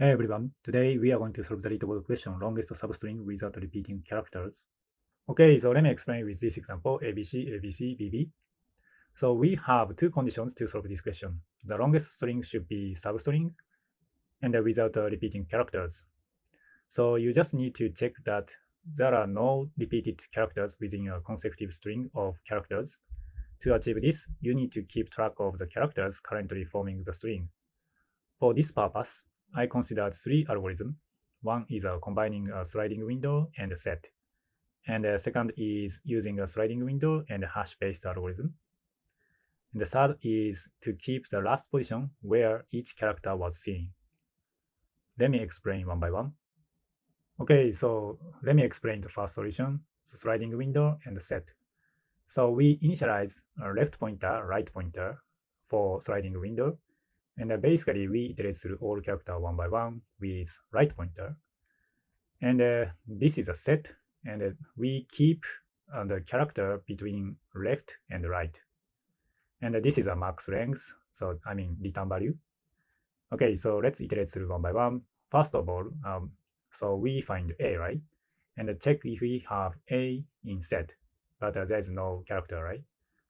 Hey everyone, today we are going to solve the LeetCode question longest substring without repeating characters. Okay, so let me explain with this example ABC, ABC, BB. So we have two conditions to solve this question. The longest string should be substring and without repeating characters. So you just need to check that there are no repeated characters within a consecutive string of characters. To achieve this, you need to keep track of the characters currently forming the string. For this purpose, I considered three algorithms. One is combining a sliding window and a set. And the second is using a sliding window and a hash-based algorithm. And the third is to keep the last position where each character was seen. Let me explain one by one. Okay, so let me explain the first solution, so sliding window and the set. So we initialize a left pointer, right pointer for sliding window. And basically, we iterate through all character one by one with right pointer. And this is a set, and we keep the character between left and right. And this is a max length, so I mean return value. Okay, so let's iterate through one by one. First of all, so we find A, right? And check if we have A in set, but there is no character, right?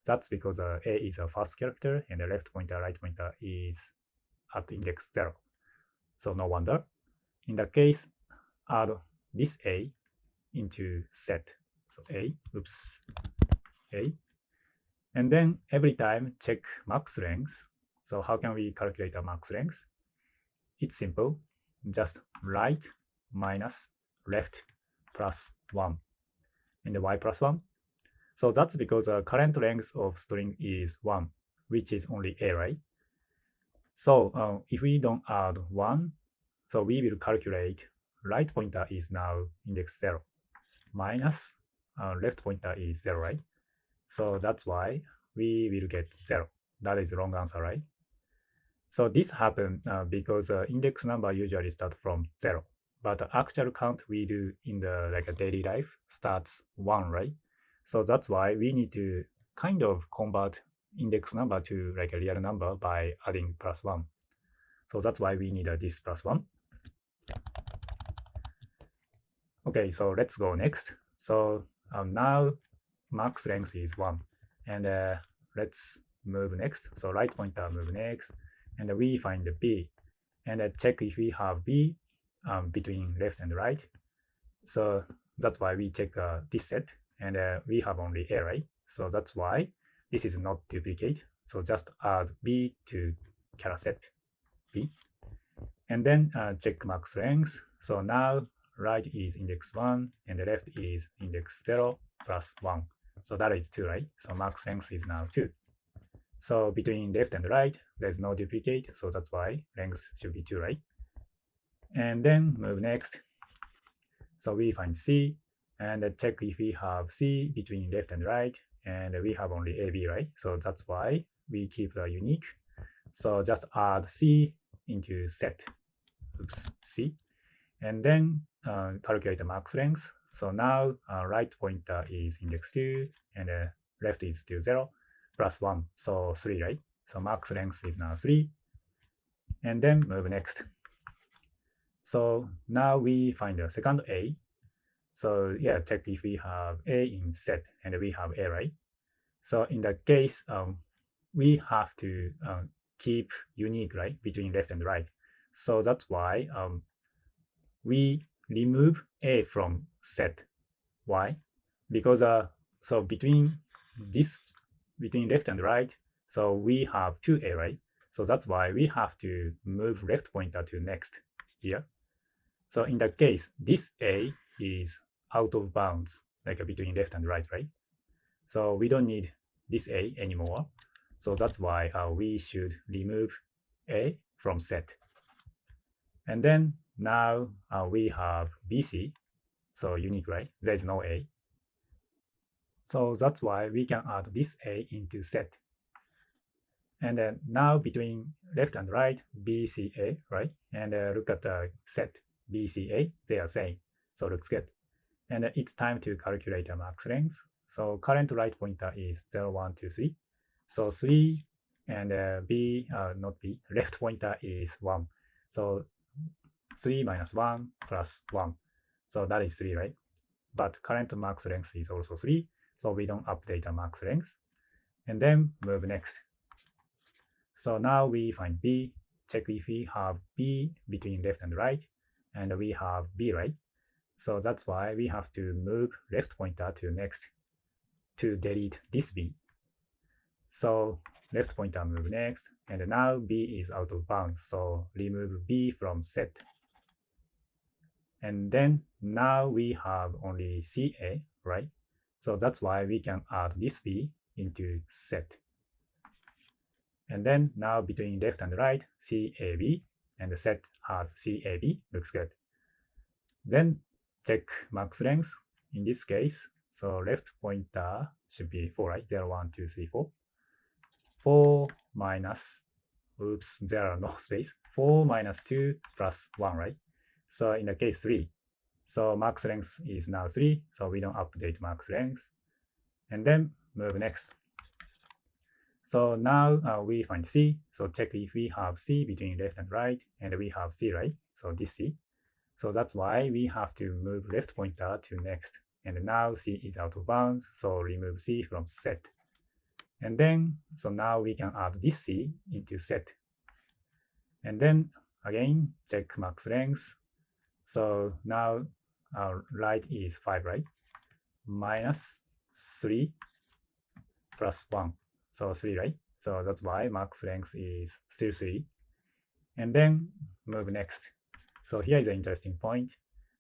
That's because A is a first character, and the left pointer, right pointer is at index 0. So no wonder. In that case, add this A into set. So A, oops, A. And then every time check max length. So how can we calculate a max length? It's simple. Just right minus left plus 1 and the y plus 1. So that's because the current length of string is 1, which is only A, right? So if we don't add 1, so we will calculate right pointer is now index 0 minus left pointer is 0, right? So that's why we will get 0. That is the wrong answer, right? So this happened because index number usually start from 0. But the actual count we do in the like a daily life starts 1, right? So that's why we need to kind of convert index number to like a real number by adding plus 1. So that's why we need this plus 1. Okay, so let's go next. So now max length is 1. And let's move next. So right pointer move next. And we find the B. And check if we have B between left and right. So that's why we check this set. And we have only A, right? So that's why this is not duplicate. So just add B to character set B. And then check max length. So now right is index 1 and the left is index 0 plus 1. So that is 2, right? So max length is now 2. So between left and right, there's no duplicate. So that's why length should be 2, right? And then move next. So we find C and check if we have C between left and right. And we have only AB, right? So that's why we keep unique. So just add C into set. Oops, C. And then calculate the max length. So now right pointer is index 2 and left is still 0 plus 1. So 3, right? So max length is now 3. And then move next. So now we find the second A. So yeah, check if we have A in set and we have A, right? So in that case, we have to keep unique, right, between left and right. So that's why we remove A from set. Why? Because so between left and right, so we have 2A, right? So that's why we have to move left pointer to next here. So in that case, this A is out of bounds, like between left and right, right? So we don't need this A anymore. So that's why we should remove A from set. And then now we have BC, so unique, right? There is no A. So that's why we can add this A into set. And then now between left and right, BCA, right? And look at the set BCA, they are same. So looks good. And it's time to calculate a max length. So current right pointer is 0, 1, 2, 3. So 3 and B, not B, left pointer is 1. So 3 minus 1 plus 1. So that is 3, right? But current max length is also 3, so we don't update the max length. And then move next. So now we find B, check if we have B between left and right, and we have B, right? So that's why we have to move left pointer to next to delete this B. So left pointer move next, and now B is out of bounds, so remove B from set. And then now we have only CA, right? So that's why we can add this B into set. And then now between left and right, CAB, and the set has CAB, looks good. Then check max length in this case. So left pointer should be 4, right? 0, 1, 2, 3, 4. 4 minus, oops, there are no space. 4 minus 2 plus 1, right? So in the case 3. So max length is now 3, so we don't update max length. And then move next. So now we find C. So check if we have C between left and right, and we have C, right? So this C. So that's why we have to move left pointer to next. And now C is out of bounds, so remove C from set. And then, so now we can add this C into set. And then again, check max length. So now our right is 5, right? Minus 3 plus 1. So 3, right? So that's why max length is still 3. And then move next. So here is an interesting point.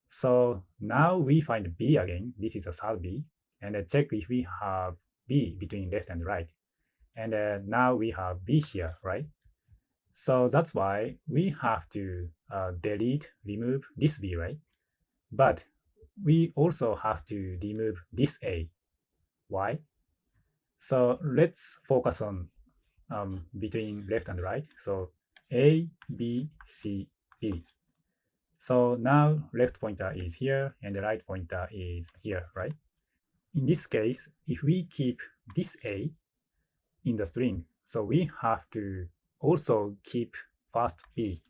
So now we find B again. This is a third B. And check if we have B between left and right. And now we have B here, right? So that's why we have to remove this B, right? But we also have to remove this A. Why? So let's focus on between left and right. So A, B, C, B. So now left pointer is here and the right pointer is here, right? In this case, if we keep this A in the string, so we have to also keep first B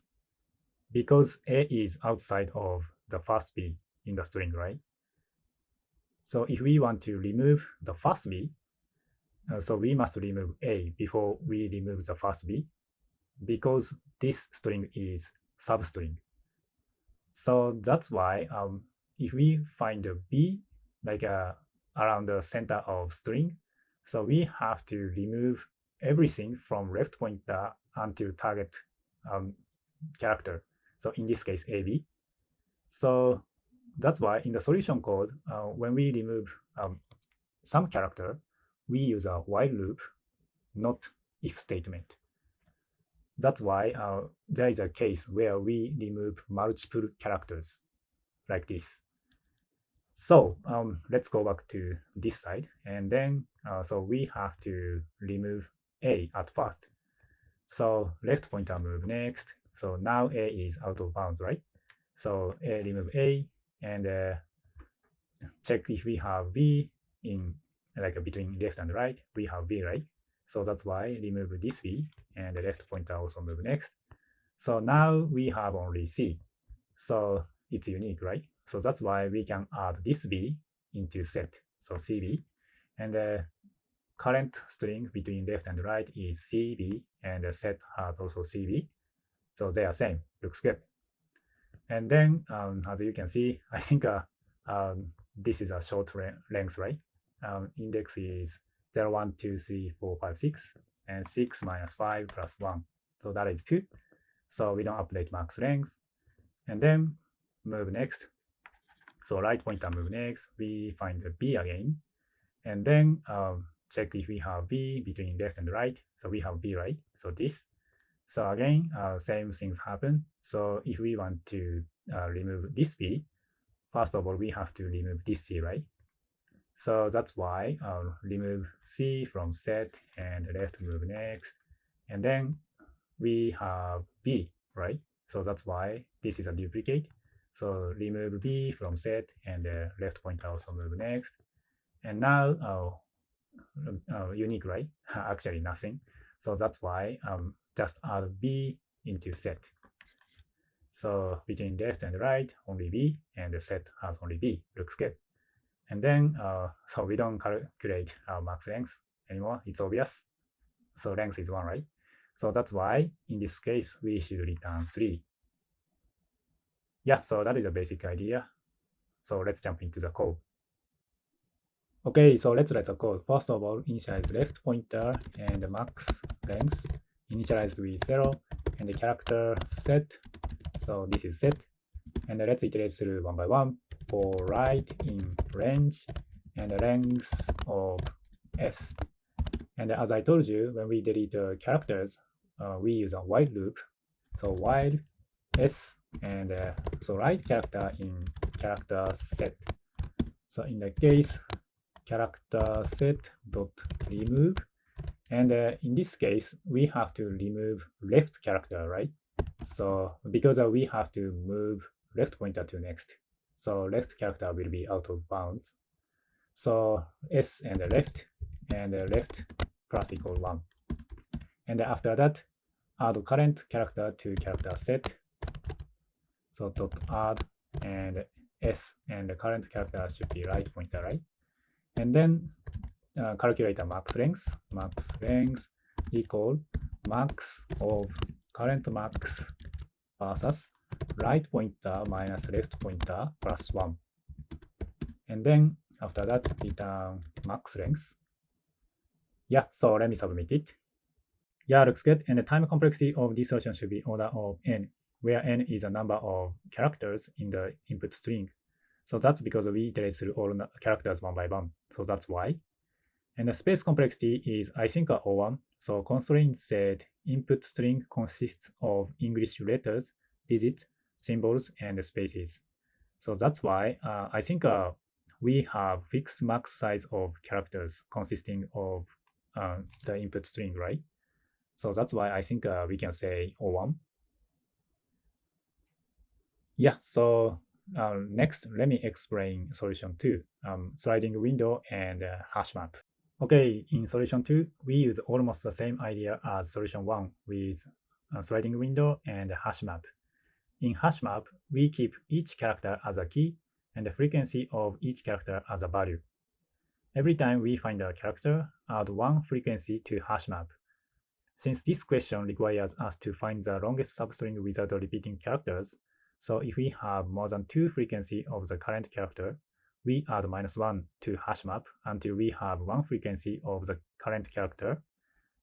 because A is outside of the first B in the string, right? So if we want to remove the first B, so we must remove A before we remove the first B because this string is substring. So that's why if we find a B like around the center of string, so we have to remove everything from left pointer until target character. So in this case, AB. So that's why in the solution code, when we remove some character, we use a while loop, not if statement. That's why there is a case where we remove multiple characters like this. So let's go back to this side. And then, so we have to remove A at first. So left pointer move next. So now A is out of bounds, right? So remove A and check if we have B in like between left and right. We have B, right? So that's why remove this B and the left pointer also move next. So now we have only C. So it's unique, right? So that's why we can add this B into set. So CB. And the current string between left and right is CB, and the set has also CB. So they are same. Looks good. And then, as you can see, I think this is a short length, right? Index is 0, 1, 2, 3, 4, 5, 6, and 6 minus 5 plus 1. So that is 2. So we don't update max length. And then move next. So right pointer move next. We find the B again. And then check if we have B between left and right. So we have B, right? So this. So again, same things happen. So if we want to remove this B, first of all, we have to remove this C, right? So that's why remove C from set and left move next. And then we have B, right? So that's why this is a duplicate. So remove B from set and left pointer also move next. And now unique, right? Actually nothing. So that's why just add B into set. So between left and right, only B, and the set has only B. Looks good. And then, so we don't calculate max length anymore. It's obvious. So length is 1, right? So that's why, in this case, we should return 3. Yeah, so that is a basic idea. So let's jump into the code. Okay, so let's write the code. First of all, initialize left pointer and the max length initialized with 0 and the character set. So this is set. And let's iterate through one by one for right in range and the length of s. And as I told you, when we delete characters, we use a while loop. So while s and so right character in character set. So in the case, character set dot remove, and in this case, we have to remove left character, right? So because we have to move left pointer to next, so left character will be out of bounds. So s and left plus equal 1. And after that, add current character to character set. So dot add and s and the current character should be right pointer, right? And then calculate the max length. Max length equal max of current max versus right pointer minus left pointer plus 1. And then after that, return max length. Yeah, so let me submit it. Yeah, looks good. And the time complexity of this solution should be order of n, where n is a number of characters in the input string. So that's because we iterate through all characters one by one. So that's why. And the space complexity is async O1. So constraint said input string consists of English letters, digits, symbols, and spaces. So that's why I think we have fixed max size of characters consisting of the input string, right? So that's why I think we can say O1. Yeah, so next, let me explain solution 2, sliding window and hash map. Okay, in solution 2, we use almost the same idea as solution 1 with a sliding window and a hash map. In hash map, we keep each character as a key and the frequency of each character as a value. Every time we find a character, add one frequency to hash map. Since this question requires us to find the longest substring without repeating characters, so if we have more than 2 frequency of the current character, we add -1 to hash map until we have 1 frequency of the current character,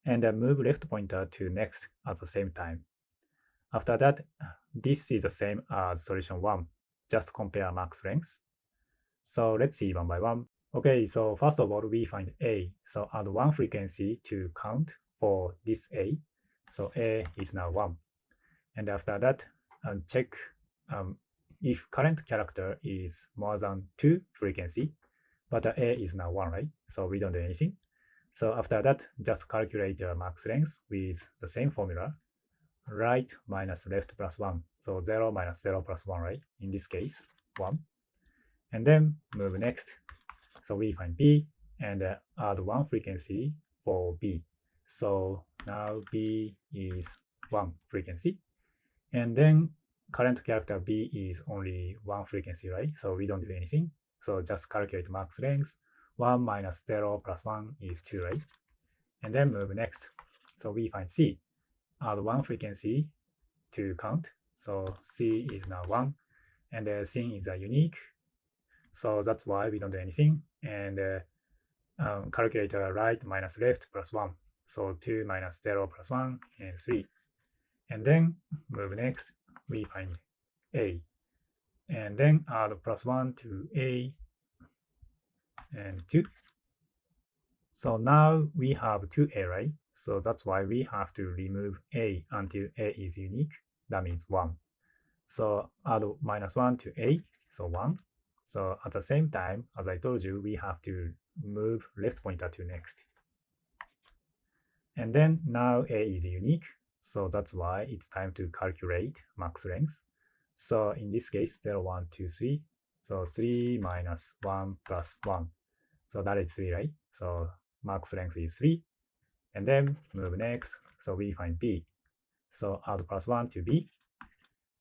and then move left pointer to next at the same time. After that, this is the same as solution 1. Just compare max length. So let's see one by one. Okay, so first of all, we find A. So add 1 frequency to count for this A. So A is now 1. And after that, check if current character is more than 2 frequency, but A is now 1, right? So we don't do anything. So after that, just calculate the max length with the same formula, right minus left plus 1. So 0 minus 0 plus 1, right? In this case, 1. And then move next. So we find B and add 1 frequency for B. So now B is 1 frequency. And then current character B is only 1 frequency, right? So we don't do anything. So just calculate max length. 1 minus 0 plus 1 is 2, right? And then move next. So we find C. Add 1 frequency to count. So C is now 1. And C is a unique. So that's why we don't do anything. And calculate right minus left plus 1. So 2 minus 0 plus 1 and 3. And then move next, we find A. And then add +1 to A and 2. So now we have 2A, right? So that's why we have to remove A until A is unique. That means 1. So add -1 to A, so 1. So at the same time, as I told you, we have to move left pointer to next. And then now A is unique. So that's why it's time to calculate max length. So in this case, 0, 1, 2, 3. So 3 minus 1 plus 1. So that is 3, right? So max length is 3. And then move next. So we find B. So add +1 to B.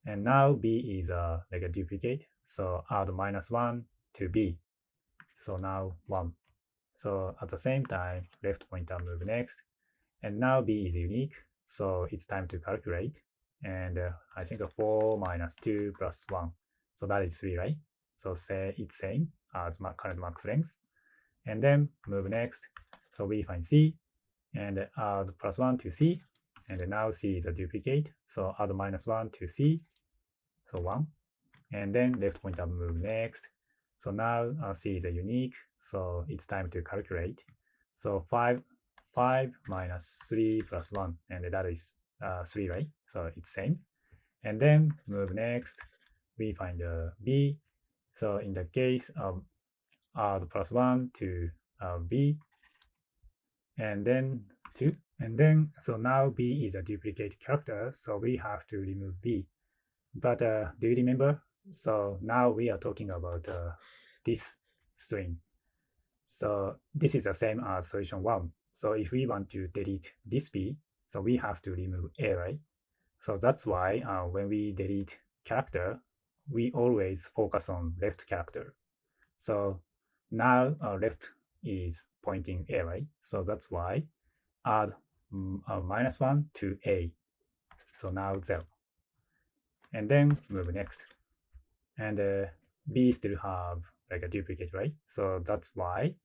And now B is like a duplicate. So add -1 to B. So now 1. So at the same time, left pointer move next. And now B is unique. So it's time to calculate. And I think 4 minus 2 plus 1. So that is 3, right? So say it's same as current max length. And then move next. So we find C and add +1 to C. And now C is a duplicate. So add -1 to C. So 1. And then left pointer move next. So now C is a unique. So it's time to calculate. So 5 minus 3 plus 1. And that is 3, right? So it's same. And then move next. We find B. So in the case of add +1 to B. And then 2. And then, so now B is a duplicate character. So we have to remove B. But do you remember? So now we are talking about this string. So this is the same as solution 1. So if we want to delete this B, so we have to remove A, right? So that's why when we delete character, we always focus on left character. So now left is pointing A, right? So that's why add -1 to A. So now 0. And then move next. And B still have like a duplicate, right? So that's why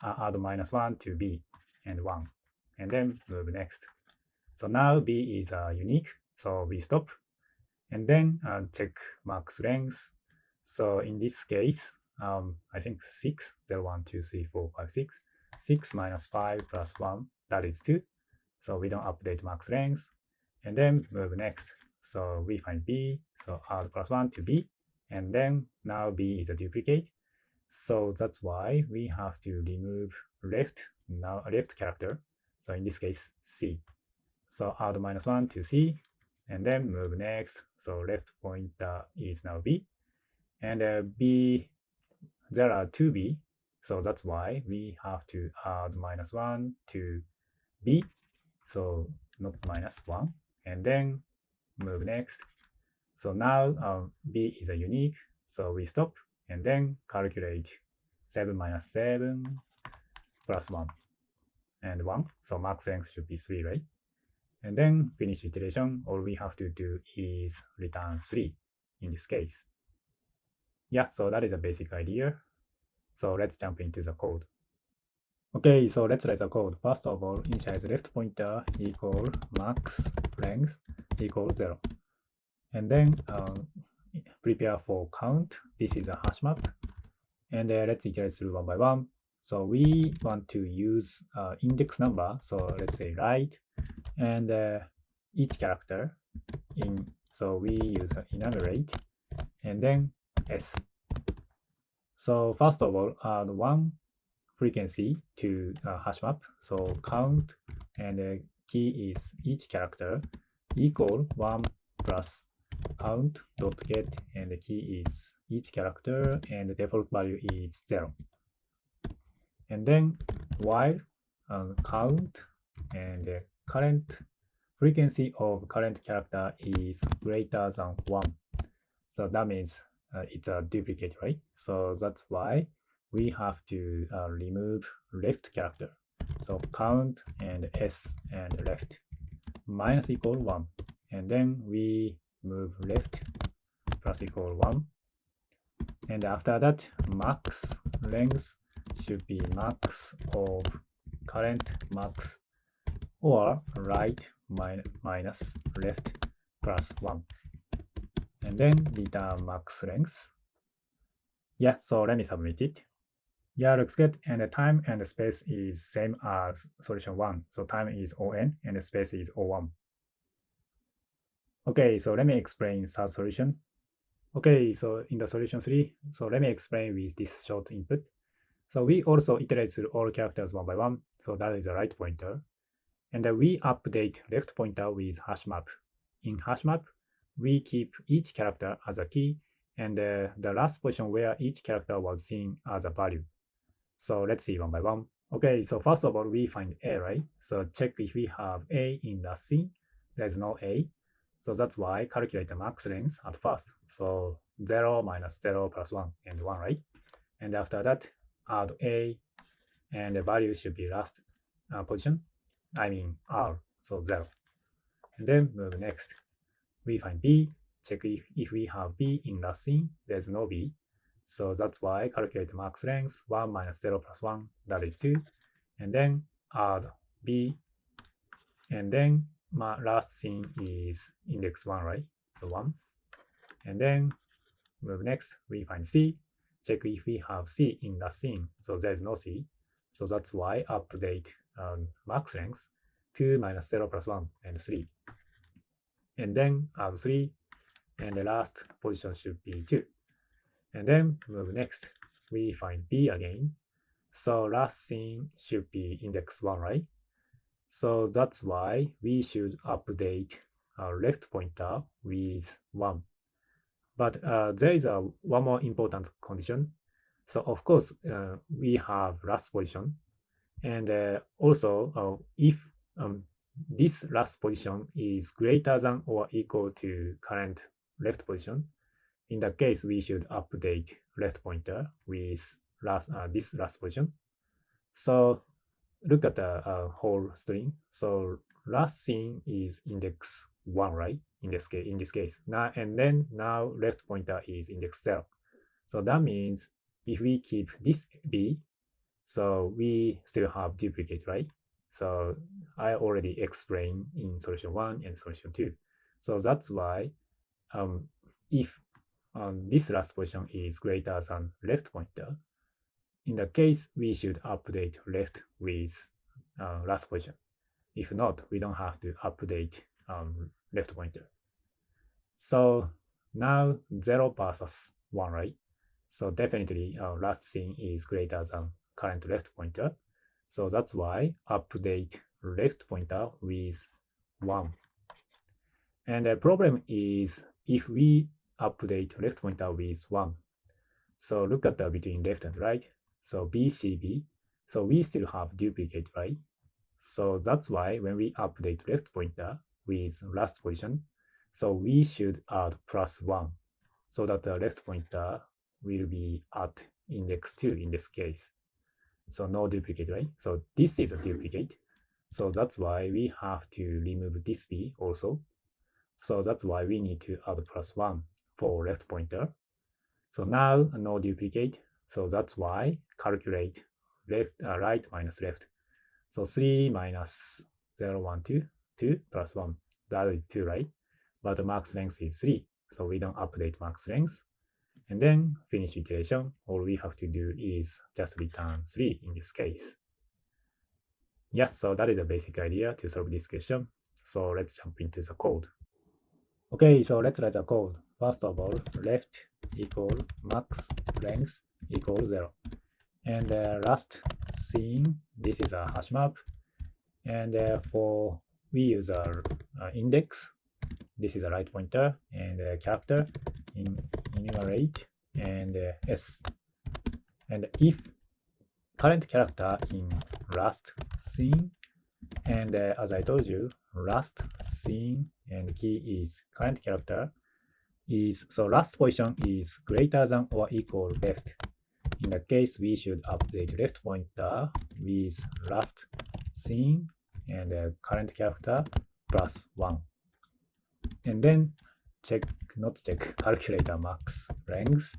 add -1 to B and 1. And then move next. So now B is unique. So we stop. And then check max length. So in this case, I think 6, 0, 1, 2, 3, 4, 5, 6. 6 minus 5 plus 1, that is 2. So we don't update max length. And then move next. So we find B. So add +1 to B. And then now B is a duplicate. So that's why we have to remove left character. So in this case, C. So add -1 to C. And then move next. So left pointer is now B. And B, there are 2 B. So that's why we have to add -1 to B. So not -1. And then move next. So now B is a unique. So we stop and then calculate 7 minus 7 plus 1 and 1. So max length should be 3, right? And then finish iteration. All we have to do is return 3 in this case. Yeah, so that is a basic idea. So let's jump into the code. Okay, so let's write the code. First of all, initialize left pointer equal max length equal 0. And then prepare for count. This is a hash map. And let's iterate through one by one. So we want to use index number. So let's say right. And each character in. So we use enumerate. And then S. So first of all, add one frequency to hash map. So count and key is each character equal 1 plus count dot get, and the key is each character and the default value is 0. And then while count and the current frequency of current character is greater than 1. So that means it's a duplicate, right? So that's why we have to remove left character. So count and S and left minus equal 1. And then we move left plus equal 1. And after that, max length should be max of current max or right minus left plus 1. And then return max length. Yeah, so let me submit it. Yeah, looks good. And the time and the space is same as solution 1. So time is ON and the space is O1. Okay, so let me explain third solution. Okay, so in the solution 3, so let me explain with this short input. So we also iterate through all characters one by one. So that is the right pointer. And we update left pointer with hashmap. In hashmap, we keep each character as a key and the last position where each character was seen as a value. So let's see one by one. Okay, so first of all, we find A, right? So check if we have A in the scene. There's no A. So that's why calculate the max length at first. So 0 minus 0 plus 1 and 1, right? And after that, add A, and the value should be last position. I mean R, so 0. And then move next. We find B, check if we have B in last scene, there's no B. So that's why calculate max length 1 minus 0 plus 1, that is 2. And then add B, and then my last scene is index 1, right? So 1. And then move next, we find C, check if we have C in last scene. So there's no C. So that's why update max length 2 minus 0 plus 1 and 3. And then add 3, and the last position should be 2. And then move next, we find B again. So last scene should be index 1, right? So that's why we should update our left pointer with 1. But there is one more important condition. So of course, we have last position. And also, if this last position is greater than or equal to current left position, in that case, we should update left pointer with this last position. So look at the whole string. So last scene is index 1, right? In this case. Now left pointer is index 0. So that means if we keep this B, so we still have duplicate, right? So I already explained in solution 1 and solution 2. So that's why if this last position is greater than left pointer, in the case we should update left with last position. If not, we don't have to update left pointer. So now 0 versus 1, right? So definitely last scene is greater than current left pointer. So that's why update left pointer with 1. And the problem is if we update left pointer with 1. So look at the between left and right. So B, C, B. So we still have duplicate, right? So that's why when we update left pointer with last position, so we should add +1 so that the left pointer will be at index 2 in this case. So no duplicate, right? So this is a duplicate. So that's why we have to remove this B also. So that's why we need to add +1 for left pointer. So now no duplicate. So that's why calculate right minus left. So 3 minus 0, 1, 2, 2 plus 1. That is 2, right? But the max length is 3. So we don't update max length. And then finish iteration. All we have to do is just return 3 in this case. Yeah, so that is a basic idea to solve this question. So let's jump into the code. Okay, so let's write the code. First of all, left equal max length equals 0. And last scene, this is a hash map. And for we use our index, this is a right pointer, and character in enumerate, and s. And if current character in last scene, and as I told you, last scene and key is current character is, so last position is greater than or equal left. In that case, we should update left pointer with last scene and current character +1. And then calculate a max length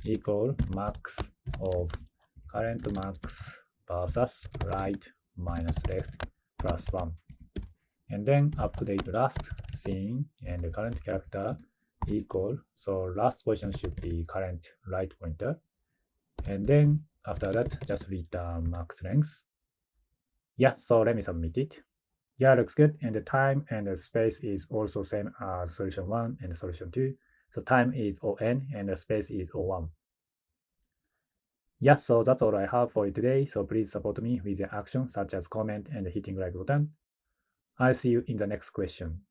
equal max of current max versus right minus left +1. And then update last scene and the current character equal, so last position should be current right pointer. And then after that, just return max length. Yeah, so let me submit it. Yeah, looks good. And the time and the space is also same as solution 1 and solution 2. So time is ON and the space is O1. Yeah, so that's all I have for you today. So please support me with your actions such as comment and hitting like button. I'll see you in the next question.